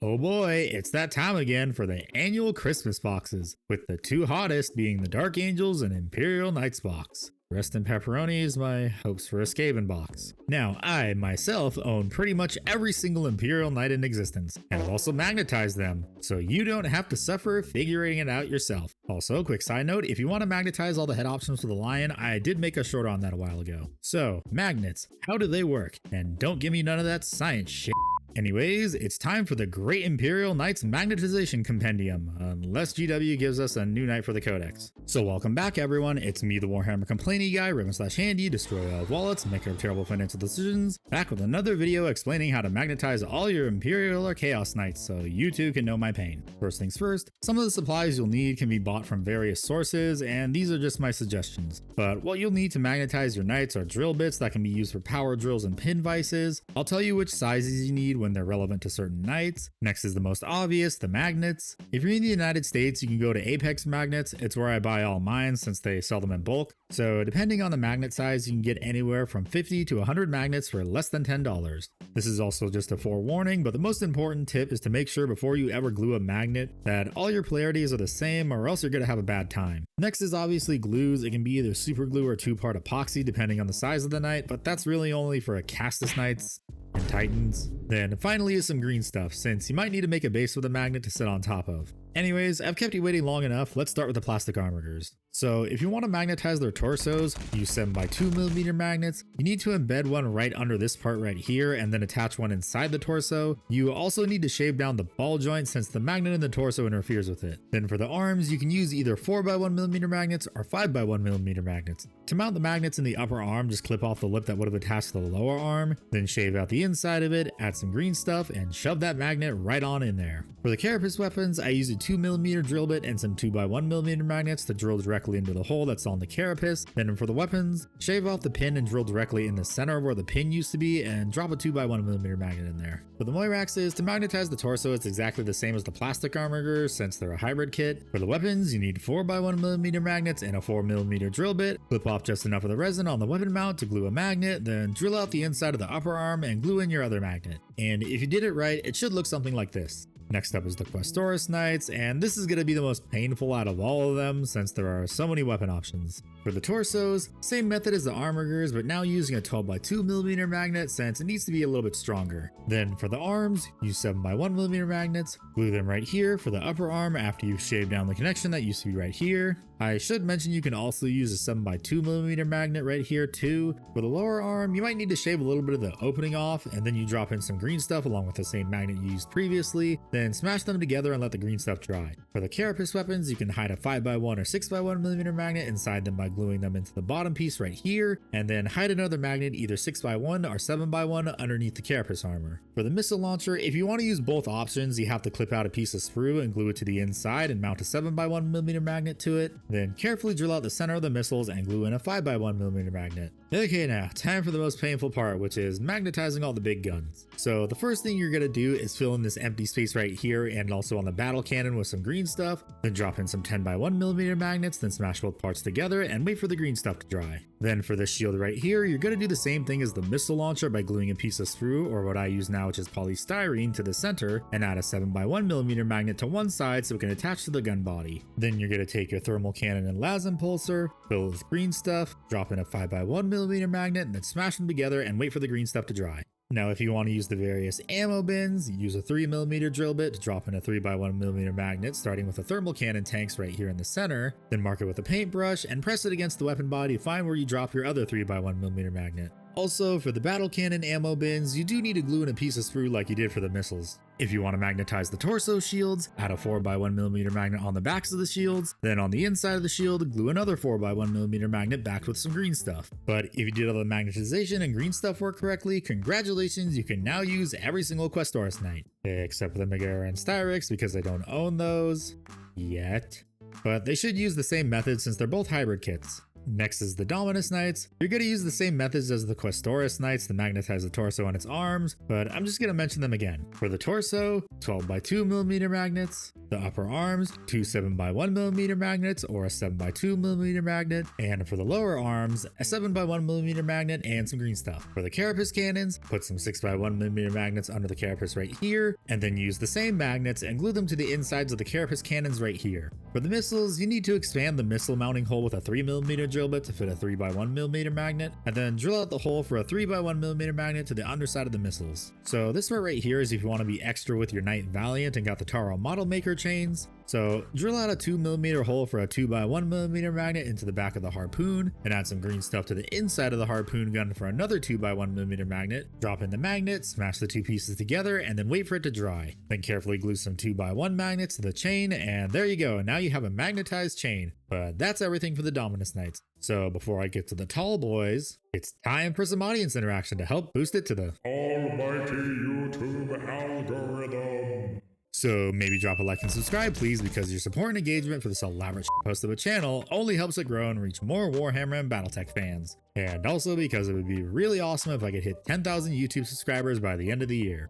Oh boy, it's that time again for the annual Christmas boxes, with the two hottest being the Dark Angels and Imperial Knights box. Rest in pepperoni is my hopes for a Skaven box. Now, I myself own pretty much every single Imperial Knight in existence, and I've also magnetized them, so you don't have to suffer figuring it out yourself. Also, quick side note, if you want to magnetize all the head options for the Lion, I did make a short on that a while ago. So, magnets, how do they work? And don't give me none of that science shit. Anyways, it's time for the Great Imperial Knights Magnetization Compendium, unless GW gives us a new knight for the Codex. So welcome back everyone, it's me the Warhammer Complainy Guy, Riven/Handy, destroy all wallets, maker of terrible financial decisions, back with another video explaining how to magnetize all your Imperial or Chaos Knights so you too can know my pain. First things first, some of the supplies you'll need can be bought from various sources, and these are just my suggestions. But what you'll need to magnetize your knights are drill bits that can be used for power drills and pin vices. I'll tell you which sizes you need when they're relevant to certain knights. Next is the most obvious, the magnets. If you're in the United States, you can go to Apex Magnets. It's where I buy all mine since they sell them in bulk. So depending on the magnet size, you can get anywhere from 50 to 100 magnets for less than $10. This is also just a forewarning, but the most important tip is to make sure before you ever glue a magnet that all your polarities are the same, or else you're going to have a bad time. Next is obviously glues. It can be either super glue or two-part epoxy depending on the size of the knight, but that's really only for Acastus Knights and Titans. Then finally is some green stuff, since you might need to make a base with a magnet to sit on top of. Anyways, I've kept you waiting long enough, let's start with the plastic Armigers. So if you want to magnetize their torsos, use 7x2mm magnets. You need to embed one right under this part right here and then attach one inside the torso. You also need to shave down the ball joint since the magnet in the torso interferes with it. Then for the arms, you can use either 4x1mm magnets or 5x1mm magnets. To mount the magnets in the upper arm, just clip off the lip that would have attached to the lower arm, then shave out the inside of it, add some green stuff, and shove that magnet right on in there. For the carapace weapons, I use a 2mm drill bit and some 2x1mm magnets to drill directly into the hole that's on the carapace. Then for the weapons, shave off the pin and drill directly in the center where the pin used to be and drop a 2x1mm magnet in there. For the Moiraxes, to magnetize the torso, it's exactly the same as the plastic Armigers since they're a hybrid kit. For the weapons, you need 4x1mm magnets and a 4mm drill bit. Clip off just enough of the resin on the weapon mount to glue a magnet, then drill out the inside of the upper arm and glue in your other magnet. And if you did it right, it should look something like this. Next up is the Questoris Knights, and this is going to be the most painful out of all of them since there are so many weapon options. For the torsos, same method as the Armigers, but now using a 12x2mm magnet since it needs to be a little bit stronger. Then for the arms, use 7x1mm magnets, glue them right here for the upper arm after you've shaved down the connection that used to be right here. I should mention you can also use a 7x2mm magnet right here too. For the lower arm, you might need to shave a little bit of the opening off, and then you drop in some green stuff along with the same magnet you used previously, then smash them together and let the green stuff dry. For the carapace weapons, you can hide a 5x1 or 6x1mm magnet inside them by gluing them into the bottom piece right here, and then hide another magnet either 6x1 or 7x1 underneath the carapace armor. For the missile launcher, if you want to use both options, you have to clip out a piece of sprue and glue it to the inside and mount a 7x1mm magnet to it. Then carefully drill out the center of the missiles and glue in a 5x1mm magnet. Okay, now time for the most painful part, which is magnetizing all the big guns. So the first thing you're gonna do is fill in this empty space right here and also on the battle cannon with some green stuff, then drop in some 10x1mm magnets, then smash both parts together and wait for the green stuff to dry. Then for this shield right here, you're gonna do the same thing as the missile launcher by gluing a piece of sprue, or what I use now, which is polystyrene, to the center and add a 7x1mm magnet to one side so it can attach to the gun body. Then you're gonna take your thermal cannon and las impulsor, fill with green stuff, drop in a 5x1mm magnet, and then smash them together and wait for the green stuff to dry. Now if you want to use the various ammo bins, use a 3mm drill bit to drop in a 3x1mm magnet starting with the thermal cannon tanks right here in the center, then mark it with a paintbrush and press it against the weapon body to find where you drop your other 3x1mm magnet. Also, for the battle cannon ammo bins, you do need to glue in a piece of sprue like you did for the missiles. If you want to magnetize the torso shields, add a 4x1mm magnet on the backs of the shields, then on the inside of the shield, glue another 4x1mm magnet backed with some green stuff. But if you did all the magnetization and green stuff work correctly, congratulations, you can now use every single Questoris Knight. Except for the Megara and Styrex because I don't own those yet. But they should use the same method since they're both hybrid kits. Next is the Dominus Knights. You're going to use the same methods as the Questoris Knights to magnetize the torso and its arms, but I'm just going to mention them again. For the torso, 12x2mm magnets. The upper arms, 2 7x1mm magnets or a 7x2mm magnet. And for the lower arms, a 7x1mm magnet and some green stuff. For the carapace cannons, put some 6x1mm magnets under the carapace right here, and then use the same magnets and glue them to the insides of the carapace cannons right here. For the missiles, you need to expand the missile mounting hole with a 3mm drill bit to fit a 3x1mm magnet, and then drill out the hole for a 3x1mm magnet to the underside of the missiles. So this part right here is if you want to be extra with your Knight Valiant and got the Taro model maker chains. So drill out a 2mm hole for a 2x1mm magnet into the back of the harpoon, and add some green stuff to the inside of the harpoon gun for another 2x1mm magnet. Drop in the magnet, smash the two pieces together, and then wait for it to dry. Then carefully glue some 2x1 magnets to the chain, and there you go. Now you have a magnetized chain. But that's everything for the Dominus Knights. So before I get to the tall boys, it's time for some audience interaction to help boost it to the almighty YouTube algorithm. So maybe drop a like and subscribe please, because your support and engagement for this elaborate post of a channel only helps it grow and reach more Warhammer and Battletech fans. And also because it would be really awesome if I could hit 10,000 YouTube subscribers by the end of the year.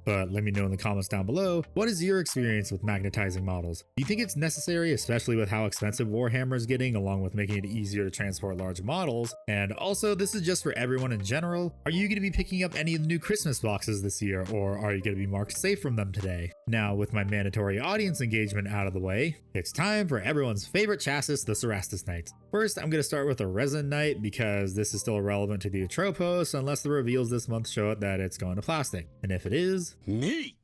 But let me know in the comments down below, what is your experience with magnetizing models? Do you think it's necessary, especially with how expensive Warhammer is getting, along with making it easier to transport large models? And also, this is just for everyone in general. Are you going to be picking up any of the new Christmas boxes this year, or are you going to be marked safe from them today? Now, with my mandatory audience engagement out of the way, it's time for everyone's favorite chassis, the Cerastus Knights. First, I'm going to start with a Resin Knight because this is still irrelevant to the Atropos unless the reveals this month show it that it's going to plastic. And if it is, neat.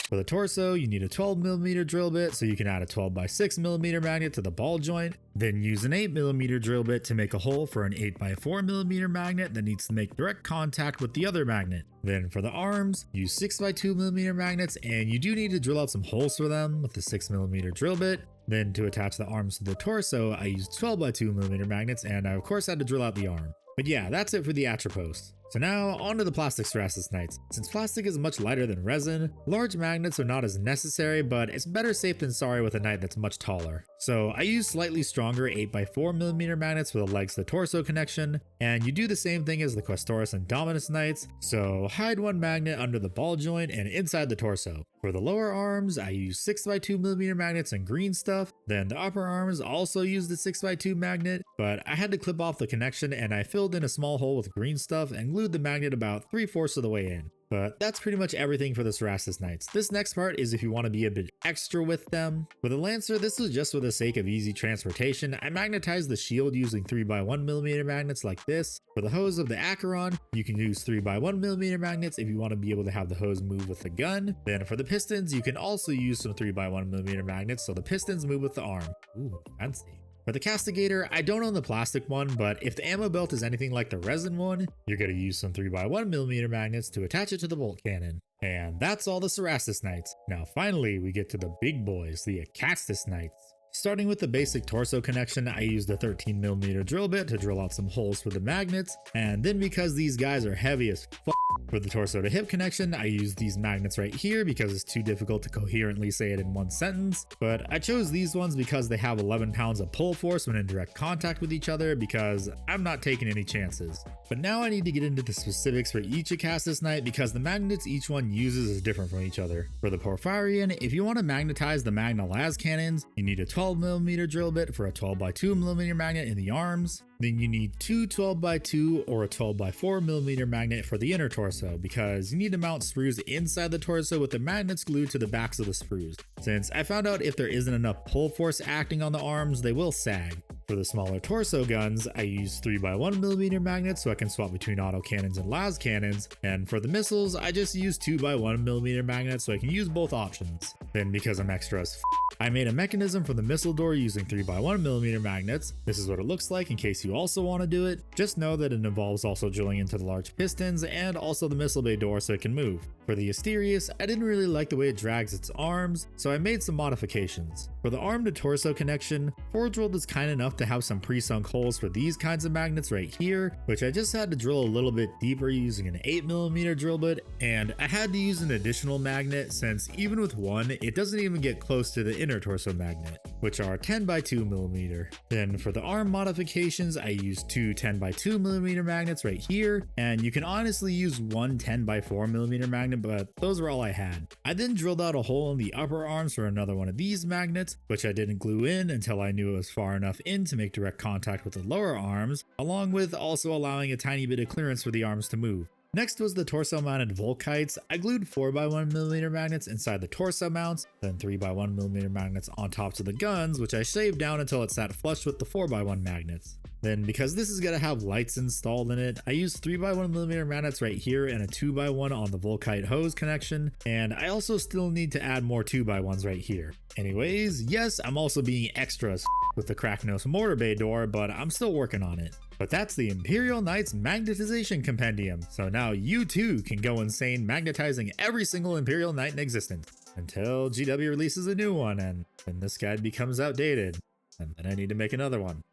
For the torso, you need a 12mm drill bit so you can add a 12x6mm magnet to the ball joint. Then use an 8mm drill bit to make a hole for an 8x4mm magnet that needs to make direct contact with the other magnet. Then for the arms, use 6x2mm magnets, and you do need to drill out some holes for them with the 6mm drill bit. Then to attach the arms to the torso, I used 12x2mm magnets, and I of course had to drill out the arm. But yeah, that's it for the Atropos. So now, onto the plastic Cerastus Knights. Since plastic is much lighter than resin, large magnets are not as necessary, but it's better safe than sorry with a knight that's much taller. So I use slightly stronger 8x4mm magnets for the legs to torso connection, and you do the same thing as the Questoris and Dominus Knights, so hide one magnet under the ball joint and inside the torso. For the lower arms, I use 6x2mm magnets and green stuff. Then the upper arms also use the 6x2 magnet, but I had to clip off the connection and I filled in a small hole with green stuff and glued the magnet about 3/4 of the way in. But that's pretty much everything for the Cerastus Knights. This next part is if you want to be a bit extra with them. For the Lancer, this was just for the sake of easy transportation. I magnetized the shield using 3x1mm magnets like this. For the hose of the Acheron, you can use 3x1mm magnets if you want to be able to have the hose move with the gun. Then for the pistons, you can also use some 3x1mm magnets so the pistons move with the arm. Ooh, fancy. For the Castigator, I don't own the plastic one, but if the ammo belt is anything like the resin one, you're going to use some 3x1mm magnets to attach it to the bolt cannon. And that's all the Cerastus Knights. Now finally, we get to the big boys, the Acastus Knights. Starting with the basic torso connection, I used a 13mm drill bit to drill out some holes for the magnets, and then because these guys are heavy as f***, for the torso to hip connection, I used these magnets right here because it's too difficult to coherently say it in one sentence, but I chose these ones because they have 11 pounds of pull force when in direct contact with each other because I'm not taking any chances. But now I need to get into the specifics for each Acastus Knight because the magnets each one uses is different from each other. For the Porphyrion, if you want to magnetize the Magna las cannons, you need a 12mm drill bit for a 12x2mm magnet in the arms. Then you need two 12x2 or a 12x4mm magnet for the inner torso because you need to mount sprues inside the torso with the magnets glued to the backs of the sprues. Since I found out if there isn't enough pull force acting on the arms, they will sag. For the smaller torso guns, I use 3x1mm magnets so I can swap between auto cannons and las cannons, and for the missiles, I just use 2x1mm magnets so I can use both options. Then because I'm extra as I made a mechanism for the missile door using 3x1mm magnets. This is what it looks like in case you also want to do it. Just know that it involves also drilling into the large pistons and also the missile bay door so it can move. For the Asterius, I didn't really like the way it drags its arms, so I made some modifications. For the arm to torso connection, Forge World is kind enough to have some pre-sunk holes for these kinds of magnets right here, which I just had to drill a little bit deeper using an 8mm drill bit, and I had to use an additional magnet since even with one, it doesn't even get close to the inner torso magnet. which are 10x2mm. Then for the arm modifications, I used two 10x2mm magnets right here, and you can honestly use one 10x4mm magnet, but those were all I had. I then drilled out a hole in the upper arms for another one of these magnets, which I didn't glue in until I knew it was far enough in to make direct contact with the lower arms, along with also allowing a tiny bit of clearance for the arms to move. Next was the torso mounted Volkites. I glued 4x1mm magnets inside the torso mounts, then 3x1mm magnets on tops of the guns, which I shaved down until it sat flush with the 4x1 magnets. Then because this is going to have lights installed in it, I used 3x1mm magnets right here and a 2x1 on the Volkite hose connection, and I also still need to add more 2x1s right here. Anyways, yes, I'm also being extra as with the crack nose mortar bay door, but I'm still working on it. But that's the Imperial Knights Magnetization Compendium, so now you too can go insane magnetizing every single Imperial Knight in existence until GW releases a new one and then this guide becomes outdated, and then I need to make another one.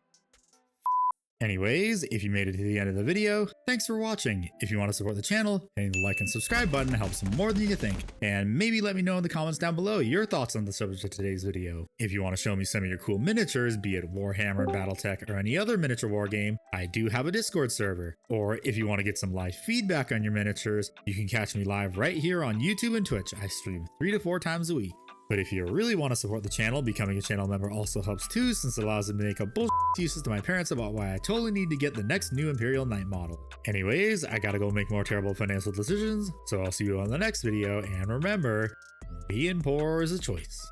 Anyways, if you made it to the end of the video, thanks for watching. If you want to support the channel, hitting the like and subscribe button helps more than you think. And maybe let me know in the comments down below your thoughts on the subject of today's video. If you want to show me some of your cool miniatures, be it Warhammer, Battletech, or any other miniature war game, I do have a Discord server. Or if you want to get some live feedback on your miniatures, you can catch me live right here on YouTube and Twitch. I stream 3 to 4 times a week. But if you really want to support the channel, becoming a channel member also helps too, since it allows them to make a bullshit excuses to my parents about why I totally need to get the next new Imperial Knight model. Anyways, I gotta go make more terrible financial decisions, so I'll see you on the next video, and remember, being poor is a choice.